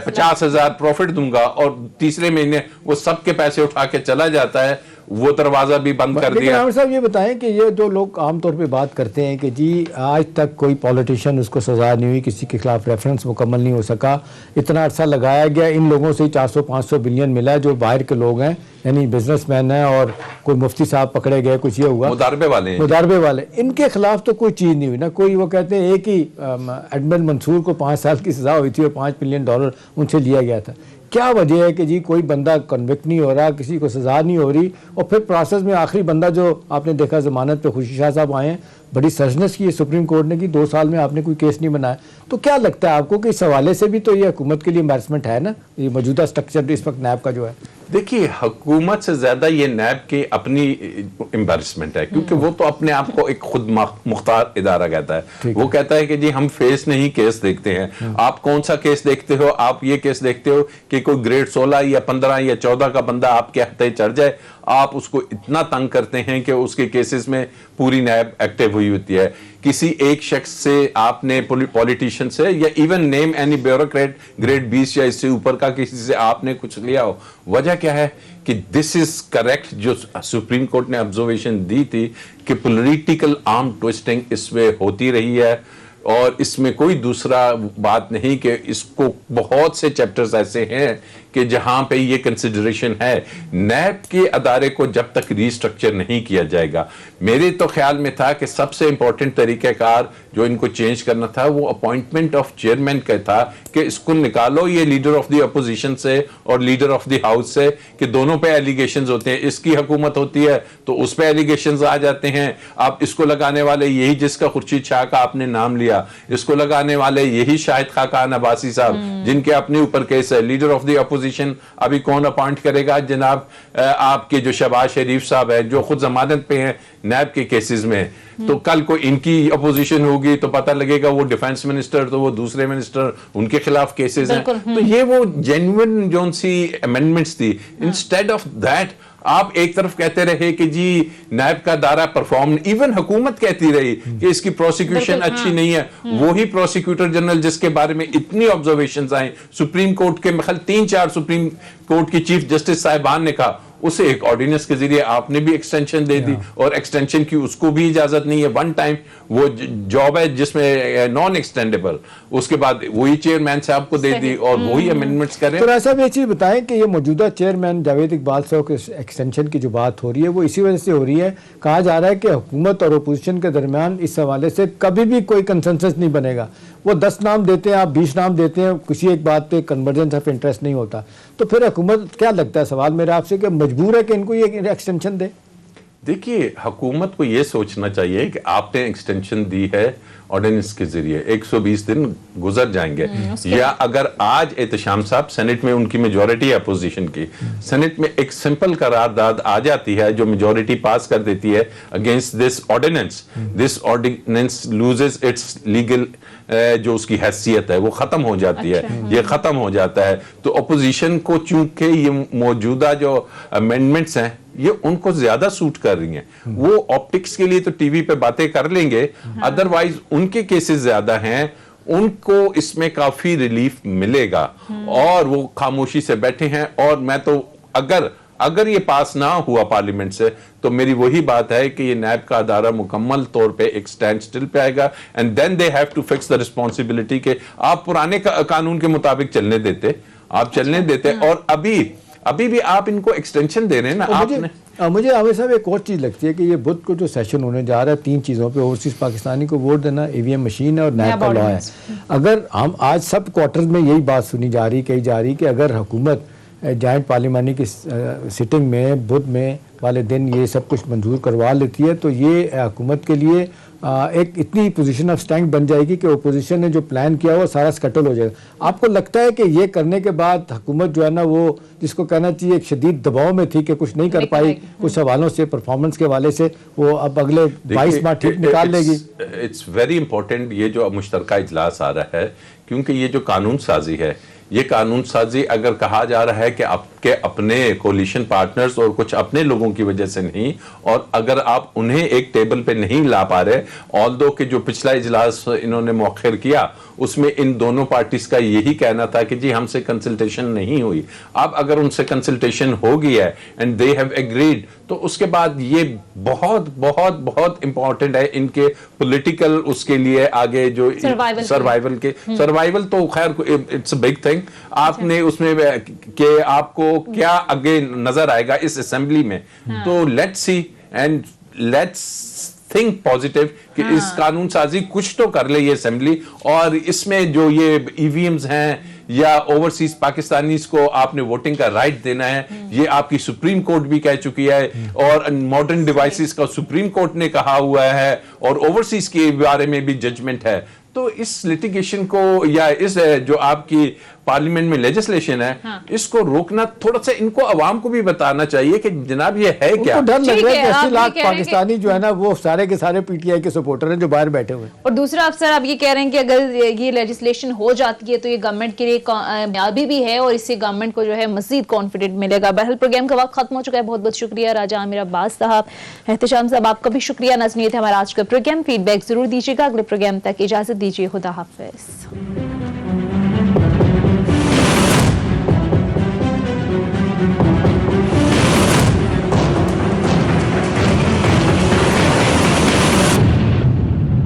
50,000 प्रॉफिट दूंगा और तीसरे महीने वो सबके पैसे उठा के चला जाता है, वो दरवाजा भी बंद कर दिया। आमिर साहब ये बताएं कि ये जो लोग आमतौर पे बात करते हैं कि जी आज तक कोई पॉलिटिशियन उसको सजा नहीं हुई, किसी के खिलाफ रेफरेंस मुकम्मल नहीं हो सका, इतना अरसा लगाया गया, इन लोगों से ही 400-500 बिलियन मिला है जो बाहर के लोग हैं यानी बिजनेसमैन हैं और कोई मुफ्ती साहब पकड़े गए, कुछ ये हुआ, मुदारबे वाले, इनके खिलाफ तो कोई चीज़ नहीं हुई ना कोई। वो कहते हैं एक ही एडमंड मंसूर को 5 साल की सजा हुई थी और $5 मिलियन उनसे लिया गया था। क्या वजह है कि जी कोई बंदा कन्विक्ट नहीं हो रहा, किसी को सजा नहीं हो रही, और फिर प्रोसेस में आखिरी बंदा जो आपने देखा जमानत पे खुशी शाह साहब आए हैं, बड़ी सर्जनेस की सुप्रीम कोर्ट ने कि 2 साल में आपने कोई केस नहीं बनाया। तो क्या लगता है आपको कि इस हवाले से भी तो ये हुकूमत के लिए एम्बैरसमेंट है ना, ये मौजूदा स्ट्रक्चर इस वक्त नैब का जो है? देखिए हुकूमत से ज्यादा ये नैब की अपनी एम्बैरसमेंट है, क्योंकि वो तो अपने आप को एक खुद मुख्तार इदारा कहता है। वो कहता है कि जी हम फेस नहीं केस देखते हैं। आप कौन सा केस देखते हो? आप ये केस देखते हो कि कोई ग्रेड 16 या 15 या 14 का बंदा आपके हत्थे चढ़ जाए, आप उसको इतना तंग करते हैं कि उसके केसेस में पूरी नैब एक्टिव हुई होती है। किसी एक शख्स से आपने पॉलिटिशियन से या even name any bureaucrat grade 20 या इससे ऊपर का किसी से आपने कुछ लिया हो, वजह क्या है कि दिस इज करेक्ट जो सुप्रीम कोर्ट ने ऑब्जर्वेशन दी थी कि पॉलिटिकल आर्म ट्विस्टिंग इसमें होती रही है और इसमें कोई दूसरा बात नहीं कि इसको बहुत से चैप्टर्स ऐसे हैं कि जहां पे ये कंसिडरेशन है। नैब के अदारे को जब तक रीस्ट्रक्चर नहीं किया जाएगा, मेरे तो ख्याल में था कि सबसे इंपॉर्टेंट तरीक़ाकार जो इनको चेंज करना था वो अपॉइंटमेंट ऑफ चेयरमैन का था कि इसको निकालो ये लीडर ऑफ द अपोजिशन से और लीडर ऑफ द हाउस से, कि दोनों पे एलिगेशंस होते हैं। इसकी हुकूमत होती है तो उस पे एलिगेशंस आ जाते हैं। आप इसको लगाने वाले यही जिसका खुर्शीद शाह का आपने नाम लिया, इसको लगाने वाले यही शाहिद खाकान अब्बासी साहब जिनके अपने ऊपर केस है। लीडर ऑफ द अपोजिशन अभी कौन अपॉइंट करेगा? जनाब आपके जो शहबाज शरीफ साहब है जो खुद जमानत पे हैं नैब के केसेस में। तो कल को इनकी अपोजिशन होगी तो पता लगेगा वो डिफेंस मिनिस्टर, तो वो दूसरे मिनिस्टर, उनके खिलाफ केसेस हैं। तो ये वो जेन्युइन जो सी अमेंडमेंट्स थी। इंस्टेड ऑफ दैट आप एक तरफ कहते रहे कि जी नैब का दायरा परफॉर्म, इवन हुकूमत कहती रही कि इसकी प्रोसिक्यूशन अच्छी नहीं है। वही प्रोसिक्यूटर जनरल जिसके बारे में इतनी ऑब्जर्वेशंस आई, सुप्रीम कोर्ट के 3-4 सुप्रीम कोर्ट की चीफ जस्टिस साहिबान ने कहा, उसे एक ऑर्डिनेंस के जरिए आपने भी एक्सटेंशन दे दी और एक्सटेंशन की उसको भी इजाजत नहीं है। वन टाइम वो जॉब है जिसमें नॉन एक्सटेंडेबल, उसके बाद वही चेयरमैन साहब को दे दी और वही अमेंडमेंट्स करें। तो ऐसा भी एक चीज बताएं कि ये मौजूदा चेयरमैन जावेद इकबाल साहब के एक्सटेंशन की जो बात हो रही है वो इसी वजह से हो रही है, कहा जा रहा है कि हुकूमत और अपोजिशन के दरमियान इस हवाले से कभी भी कोई कंसेंसस नहीं बनेगा। वो 10 नाम देते हैं, आप 20 नाम देते हैं, किसी एक बात पे कन्वर्जेंस ऑफ इंटरेस्ट नहीं होता। तो फिर हुकूमत क्या लगता है, सवाल मेरा आपसे, कि मजबूर है कि इनको ये एक्सटेंशन दे? देखिए हुकूमत को ये सोचना चाहिए कि आपने एक्सटेंशन दी है ऑर्डिनेंस के जरिए, 120 दिन गुजर जाएंगे, या अगर आज एहतशाम साहब सेनेट में उनकी मेजॉरिटी है अपोजिशन की, सेनेट में एक सिंपल करारदाद आ जाती है जो मेजॉरिटी पास कर देती है against this ordinance loses its legal जो उसकी हैसियत है वो खत्म हो जाती है, ये खत्म हो जाता है। तो अपोजिशन को चूंकि ये मौजूदा जो अमेंडमेंट्स हैं ये उनको ज्यादा सूट कर रही हैं, वो ऑप्टिक्स के लिए तो टीवी पे बातें कर लेंगे, अदरवाइज उनके केसेस ज्यादा हैं, उनको इसमें काफी रिलीफ मिलेगा और वो खामोशी से बैठे हैं। और मैं तो अगर ये पास ना हुआ पार्लियामेंट से तो मेरी वही बात है कि ये नैब का अदारा मुकम्मल तौर पे एक स्टैंड स्टिल पे आएगा and then they have to fix the responsibility के आप पुराने कानून के मुताबिक चलने देते, आप चलने देते। और अभी अभी भी आप इनको एक्सटेंशन दे रहे हैं ना आपने। मुझे आमिर साहब एक और चीज़ लगती है कि ये बुध को जो सेशन होने जा रहा है 3 चीज़ों पे, ओवरसीज पाकिस्तानी को वोट देना, ईवीएम मशीन है और नैब का लॉ है। अगर हम आज सब क्वार्टर्स में यही बात सुनी जा रही, कही जा रही कि अगर हुकूमत जॉइंट पार्लिमानी की सिटिंग में बुध में वाले दिन ये सब कुछ मंजूर करवा लेती है, तो ये हुकूमत के लिए एक इतनी पोजीशन ऑफ स्ट्रेंथ बन जाएगी कि ओपोजिशन ने जो प्लान किया वो सारा स्कटल हो जाएगा। आपको लगता है कि ये करने के बाद हुकूमत जो है ना, वो जिसको कहना चाहिए एक शदीद दबाव में थी कि कुछ नहीं कर पाई, कुछ सवालों से, परफॉर्मेंस के हवाले से, वो अब अगले 22 माह ठीक निकाल लेगी? इट्स वेरी इंपॉर्टेंट ये जो मुश्तरका इजलास आ रहा है, क्योंकि ये जो कानून साजी है, ये कानून साजी अगर कहा जा रहा है कि आपके अपने कोलिशन पार्टनर्स और कुछ अपने लोगों की वजह से नहीं, और अगर आप उन्हें एक टेबल पे नहीं ला पा रहे, ऑल्दो कि जो पिछला इजलास इन्होंने मौखिर किया उसमें इन दोनों पार्टीज का यही कहना था कि जी हमसे कंसल्टेशन नहीं हुई। अब अगर उनसे कंसल्टेशन हो गई है एंड दे हैव एग्रीड, तो उसके बाद ये बहुत बहुत बहुत इंपॉर्टेंट है इनके पॉलिटिकल उसके लिए आगे जो सर्वाइवल तो खैर इट्स अ बिग थिंग। आपने उसमें कि आपको क्या आगे नजर आएगा इस असेंबली में, तो let's see and let's think positive कि इस कानून साजी कुछ तो कर ले ये असेंबली, और इसमें जो ये ईवीएम्स हैं या ओवरसीज पाकिस्तानीज को आपने वोटिंग का राइट देना है, ये आपकी सुप्रीम कोर्ट भी कह चुकी है, और मॉडर्न डिवाइसेस का सुप्रीम कोर्ट ने कहा हुआ है, और ओवरसीज के बारे में भी जजमेंट है। तो इस लिटिगेशन को या इस जो आपकी पार्लियामेंट में लेजिस्लेशन है, इसको रोकना थोड़ा सा इनको अवाम को भी बताना चाहिए कि जनाब ये है क्या। डर लग रहा है कि 80 लाख पाकिस्तानी जो है ना वो सारे के सारे पीटीआई के सपोर्टर हैं जो बाहर बैठे हुए हैं। और दूसरा अफसर आप ये कह रहे हैं कि अगर ये लेजिस्लेशन हो जाती है तो ये गवर्नमेंट के लिए कामयाबी भी है और इससे गवर्नमेंट को जो है मजीद कॉन्फिडेंट मिलेगा। बहरहाल प्रोग्राम का वक्त खत्म हो चुका है। बहुत बहुत शुक्रिया राजा आमिर अब्बास साहब, एहतशाम साहब, आपका भी शुक्रिया। नाज़रीन, ये था हमारा आज का प्रोग्राम। फीडबैक जरूर दीजिएगा। अगले प्रोग्राम तक इजाजत दीजिए। खुदा हाफिज।